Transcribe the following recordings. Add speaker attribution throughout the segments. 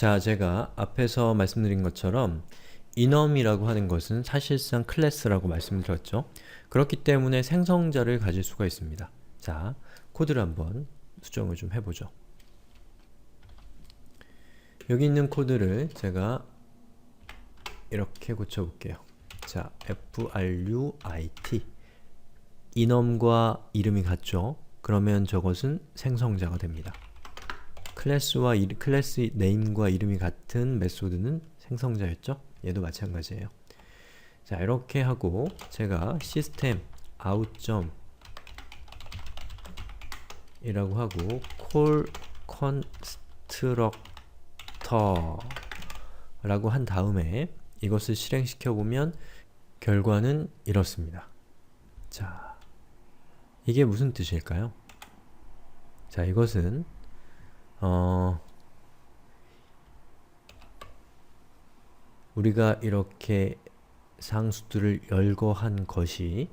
Speaker 1: 자, 제가 앞에서 말씀드린 것처럼 enum이라고 하는 것은 사실상 클래스라고 말씀드렸죠. 그렇기 때문에 생성자를 가질 수가 있습니다. 자, 코드를 한번 수정을 좀 해보죠. 여기 있는 코드를 제가 이렇게 고쳐볼게요. 자, fruit enum과 이름이 같죠? 그러면 저것은 생성자가 됩니다. 클래스 네임과 이름이 같은 메소드는 생성자였죠? 얘도 마찬가지예요. 자, 이렇게 하고 제가 system out 이라고 하고 call constructor 라고 한 다음에 이것을 실행시켜 보면 결과는 이렇습니다. 자, 이게 무슨 뜻일까요? 자, 이것은 우리가 이렇게 상수들을 열거한 것이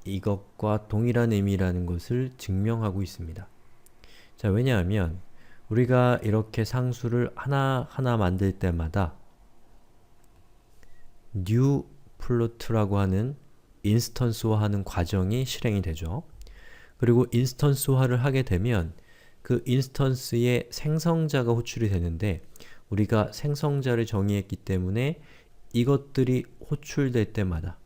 Speaker 1: 이것과 동일한 의미라는 것을 증명하고 있습니다. 자, 왜냐하면 우리가 이렇게 상수를 하나하나 만들 때마다 new float라고 하는 인스턴스화하는 과정이 실행이 되죠. 그리고 인스턴스화를 하게 되면 그 인스턴스의 생성자가 호출이 되는데 우리가 생성자를 정의했기 때문에 이것들이 호출될 때마다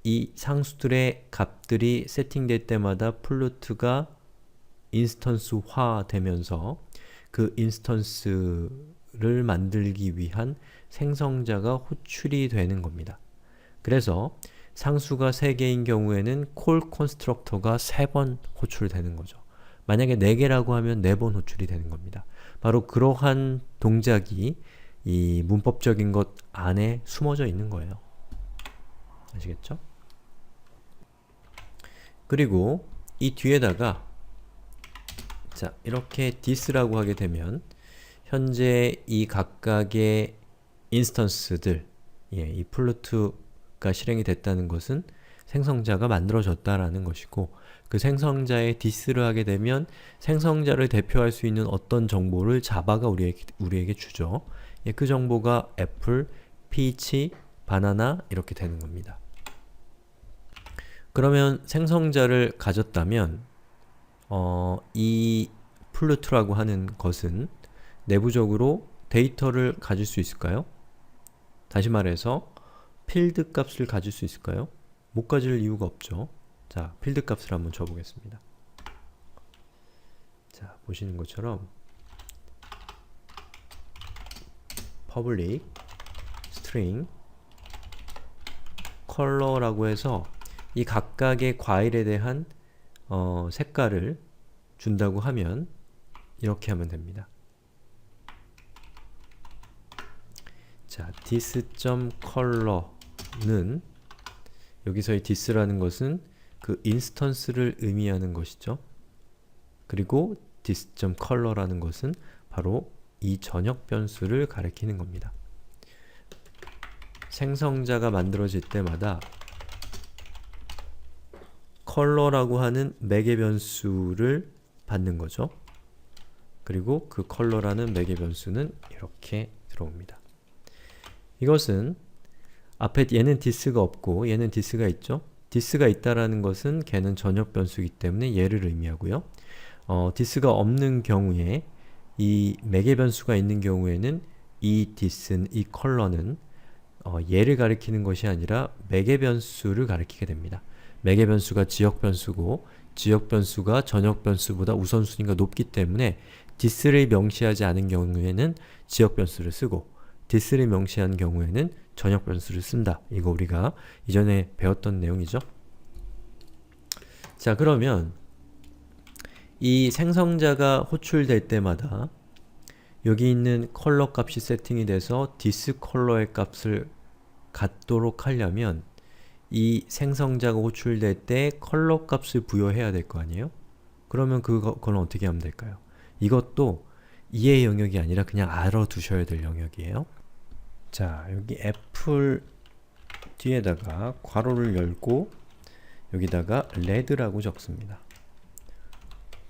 Speaker 1: 이 상수들의 값들이 세팅될 때마다 플루트가 인스턴스화 되면서 그 인스턴스를 만들기 위한 생성자가 호출이 되는 겁니다. 그래서 상수가 3개인 경우에는 call constructor가 3번 호출되는 거죠. 만약에 4개라고 하면 4번 호출이 되는 겁니다. 바로 그러한 동작이 이 문법적인 것 안에 숨어져 있는 거예요. 아시겠죠? 그리고 이 뒤에다가 자, 이렇게 this라고 하게 되면 현재 이 각각의 인스턴스들 이 플루트가 실행이 됐다는 것은 생성자가 만들어졌다라는 것이고 그 생성자에 this를 하게 되면 생성자를 대표할 수 있는 어떤 정보를 자바가 우리에게 주죠. 그 정보가 애플, 피치, 바나나 이렇게 되는 겁니다. 그러면 생성자를 가졌다면 이 플루트라고 하는 것은 내부적으로 데이터를 가질 수 있을까요? 다시 말해서 필드 값을 가질 수 있을까요? 못 가질 이유가 없죠. 자, 필드 값을 한번 줘보겠습니다. 자, 보시는 것처럼 public string color라고 해서 이 각각의 과일에 대한 색깔을 준다고 하면 이렇게 하면 됩니다. 자, this.color는 여기서의 this라는 것은 그 인스턴스를 의미하는 것이죠. 그리고 this.color라는 것은 바로 이 전역 변수를 가리키는 겁니다. 생성자가 만들어질 때마다 컬러라고 하는 매개 변수를 받는 거죠. 그리고 그 컬러라는 매개 변수는 이렇게 들어옵니다. 이것은 앞에 얘는 this가 없고 얘는 this가 있죠. this가 있다라는 것은 걔는 전역 변수이기 때문에 얘를 의미하고요. this가 없는 경우에 이 매개 변수가 있는 경우에는 이 this는 이 컬러는 얘를 가리키는 것이 아니라 매개 변수를 가리키게 됩니다. 매개 변수가 지역 변수고 지역 변수가 전역 변수보다 우선순위가 높기 때문에 this를 명시하지 않은 경우에는 지역 변수를 쓰고 this를 명시한 경우에는 전역 변수를 쓴다. 이거 우리가 이전에 배웠던 내용이죠. 자, 그러면 이 생성자가 호출될 때마다 여기 있는 컬러 값이 세팅이 돼서 this 컬러의 값을 갖도록 하려면 이 생성자가 호출될 때 컬러 값을 부여해야 될 거 아니에요? 그러면 그건 어떻게 하면 될까요? 이것도 이해 영역이 아니라 그냥 알아두셔야 될 영역이에요. 자, 여기 애플 뒤에다가 괄호를 열고 여기다가 red라고 적습니다.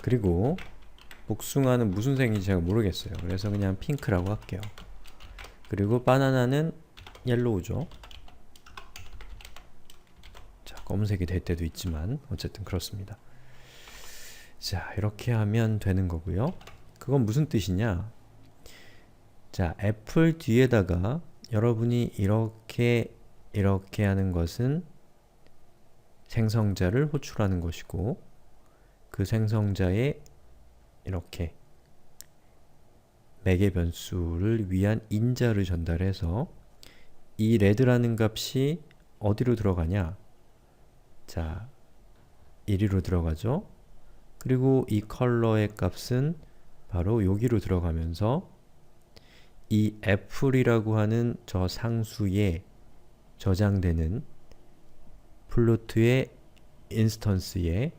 Speaker 1: 그리고 복숭아는 무슨 색인지 제가 모르겠어요. 그래서 그냥 핑크라고 할게요. 그리고 바나나는 옐로우죠. 자, 검은색이 될 때도 있지만 어쨌든 그렇습니다. 자, 이렇게 하면 되는 거고요. 그건 무슨 뜻이냐? 자, 애플 뒤에다가 여러분이 이렇게 하는 것은 생성자를 호출하는 것이고, 그 생성자에 이렇게 매개 변수를 위한 인자를 전달해서 이 red라는 값이 어디로 들어가냐? 자, 1위로 들어가죠. 그리고 이 컬러의 값은 바로 여기로 들어가면서 이 애플이라고 하는 저 상수에 저장되는 플로트의 인스턴스에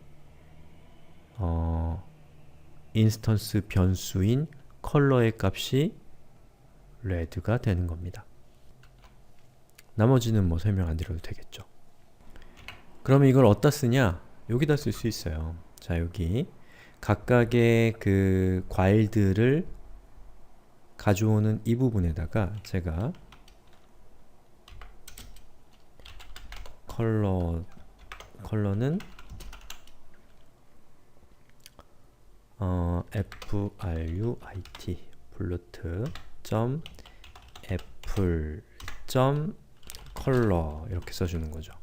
Speaker 1: 인스턴스 변수인 컬러의 값이 red가 되는 겁니다. 나머지는 뭐 설명 안 드려도 되겠죠. 그러면 이걸 어디다 쓰냐? 여기다 쓸 수 있어요. 자, 여기 각각의 그 과일들을 가져오는 이 부분에다가 제가 컬러는 fruit apple.color 이렇게 써주는 거죠.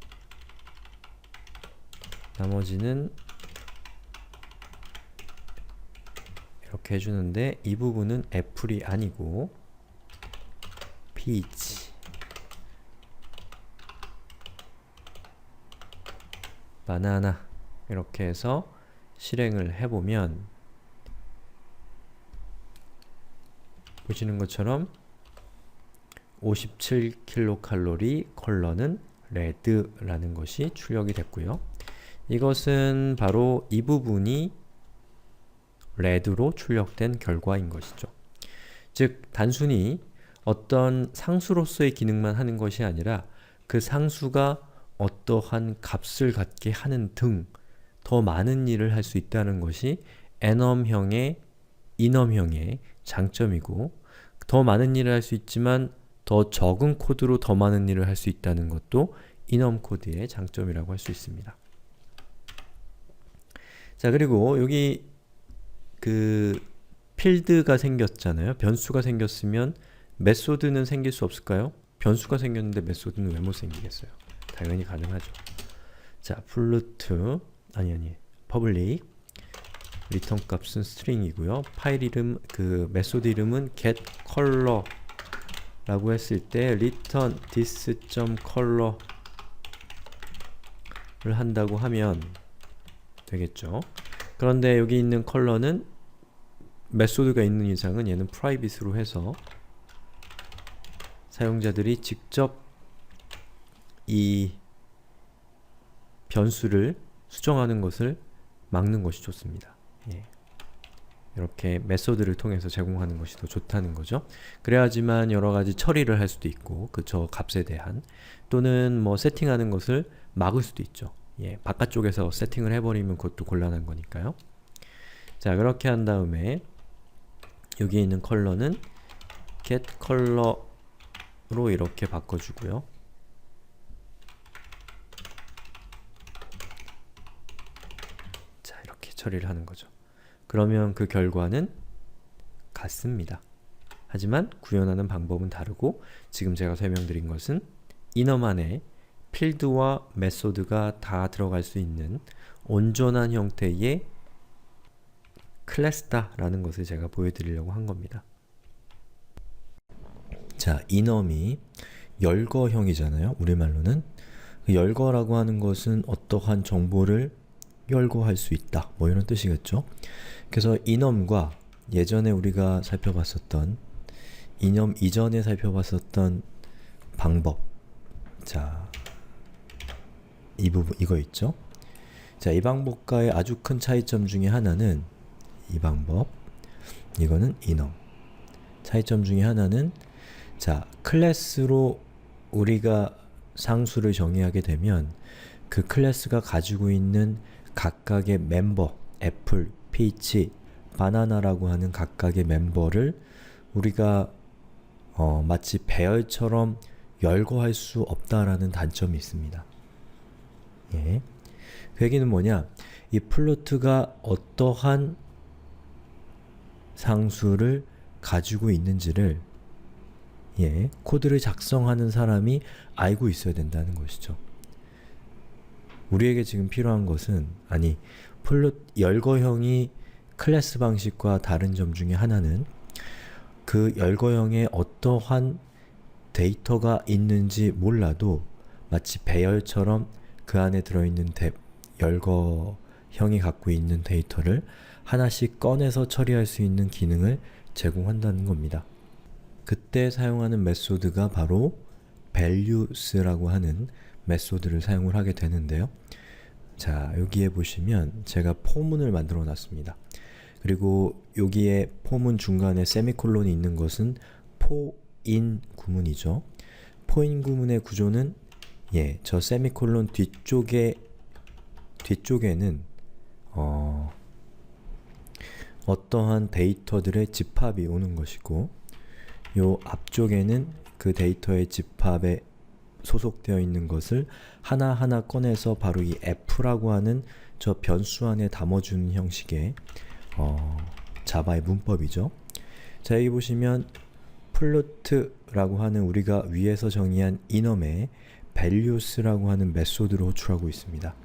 Speaker 1: 나머지는 이렇게 해주는데 이 부분은 애플이 아니고 peach, 바나나 이렇게 해서 실행을 해보면 보시는 것처럼 57kcal 컬러는 red라는 것이 출력이 됐고요. 이것은 바로 이 부분이 red로 출력된 결과인 것이죠. 즉, 단순히 어떤 상수로서의 기능만 하는 것이 아니라 그 상수가 어떠한 값을 갖게 하는 등 더 많은 일을 할 수 있다는 것이 enum형의 enum형의 장점이고, 더 많은 일을 할 수 있지만 더 적은 코드로 더 많은 일을 할 수 있다는 것도 enum 코드의 장점이라고 할 수 있습니다. 자, 그리고 여기 그 필드가 생겼잖아요. 변수가 생겼으면 메소드는 생길 수 없을까요? 변수가 생겼는데 메소드는 왜 못 생기겠어요? 당연히 가능하죠. 자, public 리턴 값은 string이고요. 파일 이름, 그 메소드 이름은 getColor 라고 했을 때 return this.color 를 한다고 하면 되겠죠. 그런데 여기 있는 컬러는 메소드가 있는 이상은 얘는 private로 해서 사용자들이 직접 이 변수를 수정하는 것을 막는 것이 좋습니다. 예. 이렇게 메소드를 통해서 제공하는 것이 더 좋다는 거죠. 그래야지만 여러가지 처리를 할 수도 있고, 저 값에 대한, 또는 뭐 세팅하는 것을 막을 수도 있죠. 예, 바깥쪽에서 세팅을 해버리면 그것도 곤란한 거니까요. 자, 그렇게 한 다음에 여기에 있는 컬러는 getColor로 이렇게 바꿔주고요. 자, 이렇게 처리를 하는 거죠. 그러면 그 결과는 같습니다. 하지만 구현하는 방법은 다르고, 지금 제가 설명드린 것은 enum 안에 필드와 메소드가 다 들어갈 수 있는 온전한 형태의 클래스다 라는 것을 제가 보여드리려고 한 겁니다. 자, enum이 열거형이잖아요. 우리말로는. 그 열거라고 하는 것은 어떠한 정보를 열거할 수 있다, 뭐 이런 뜻이겠죠. 그래서 enum과 예전에 우리가 살펴봤었던, enum 이전에 살펴봤었던 방법, 자, 이 부분, 이거 있죠. 자, 이 방법과의 아주 큰 차이점 중에 하나는 이 방법, 이거는 enum. 차이점 중에 하나는, 자, 클래스로 우리가 상수를 정의하게 되면 그 클래스가 가지고 있는 각각의 멤버, 애플, 피치, 바나나라고 하는 각각의 멤버를 우리가 마치 배열처럼 열거할 수 없다라는 단점이 있습니다. 예. 그 얘기는 뭐냐? 이 플로트가 어떠한 상수를 가지고 있는지를 코드를 작성하는 사람이 알고 있어야 된다는 것이죠. 우리에게 지금 필요한 것은 열거형이 클래스 방식과 다른 점 중에 하나는 그 열거형에 어떠한 데이터가 있는지 몰라도 마치 배열처럼 그 안에 들어있는 열거형이 갖고 있는 데이터를 하나씩 꺼내서 처리할 수 있는 기능을 제공한다는 겁니다. 그때 사용하는 메소드가 바로 values라고 하는 메소드를 사용을 하게 되는데요. 자, 여기에 보시면 제가 포문을 만들어 놨습니다. 그리고 여기에 포문 중간에 세미콜론이 있는 것은 포인 구문이죠. 포인 구문의 구조는 저 세미콜론 뒤쪽에는 어떠한 데이터들의 집합이 오는 것이고, 요 앞쪽에는 그 데이터의 집합에 소속되어 있는 것을 하나하나 꺼내서 바로 이 f라고 하는 저 변수 안에 담아주는 형식의 자바의 문법이죠. 자, 여기 보시면 플로트라고 하는 우리가 위에서 정의한 이넘에 values라고 하는 메소드를 호출하고 있습니다.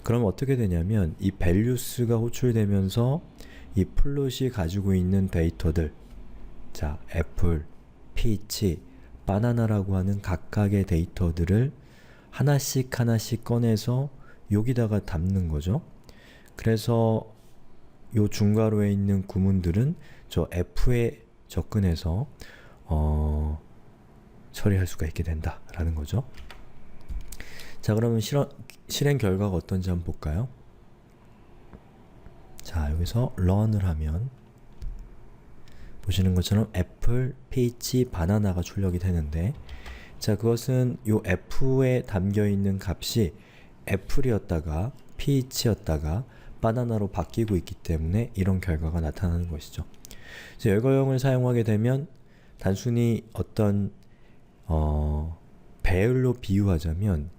Speaker 1: 그럼 어떻게 되냐면 이 values가 호출되면서 이 플롯이 가지고 있는 데이터들, 자, 애플, 피치, 바나나라고 하는 각각의 데이터들을 하나씩 꺼내서 여기다가 담는 거죠. 그래서 요 중괄호에 있는 구문들은 저 f에 접근해서 처리할 수가 있게 된다라는 거죠. 자, 그러면 실행 결과가 어떤지 한번 볼까요? 자, 여기서 run을 하면 보시는 것처럼 애플, 피치, 바나나가 출력이 되는데, 자, 그것은 요 f에 담겨있는 값이 애플이었다가 피치였다가 바나나로 바뀌고 있기 때문에 이런 결과가 나타나는 것이죠. 그래서 열거형을 사용하게 되면 단순히 어떤 배열로 비유하자면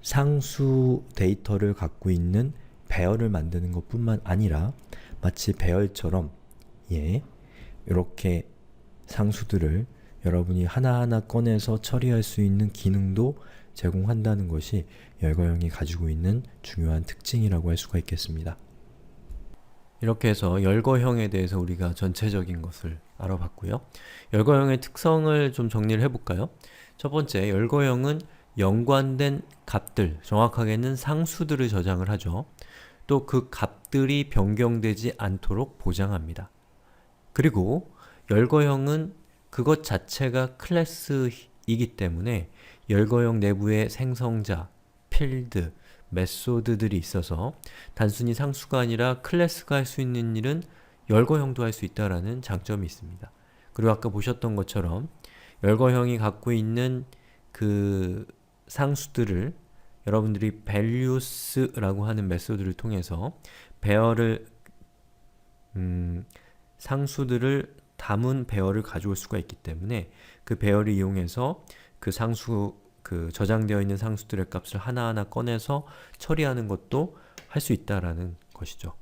Speaker 1: 상수 데이터를 갖고 있는 배열을 만드는 것 뿐만 아니라 마치 배열처럼 이렇게 상수들을 여러분이 하나하나 꺼내서 처리할 수 있는 기능도 제공한다는 것이 열거형이 가지고 있는 중요한 특징이라고 할 수가 있겠습니다. 이렇게 해서 열거형에 대해서 우리가 전체적인 것을 알아봤고요. 열거형의 특성을 좀 정리를 해볼까요? 첫 번째, 열거형은 연관된 값들, 정확하게는 상수들을 저장을 하죠. 또 그 값들이 변경되지 않도록 보장합니다. 그리고 열거형은 그것 자체가 클래스이기 때문에 열거형 내부에 생성자, 필드, 메소드들이 있어서 단순히 상수가 아니라 클래스가 할 수 있는 일은 열거형도 할 수 있다는 장점이 있습니다. 그리고 아까 보셨던 것처럼 열거형이 갖고 있는 그 상수들을 여러분들이 values라고 하는 메소드를 통해서 배열을 상수들을 담은 배열을 가져올 수가 있기 때문에 그 배열을 이용해서 그 저장되어 있는 상수들의 값을 하나하나 꺼내서 처리하는 것도 할 수 있다라는 것이죠.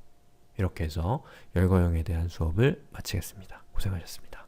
Speaker 1: 이렇게 해서 열거형에 대한 수업을 마치겠습니다. 고생하셨습니다.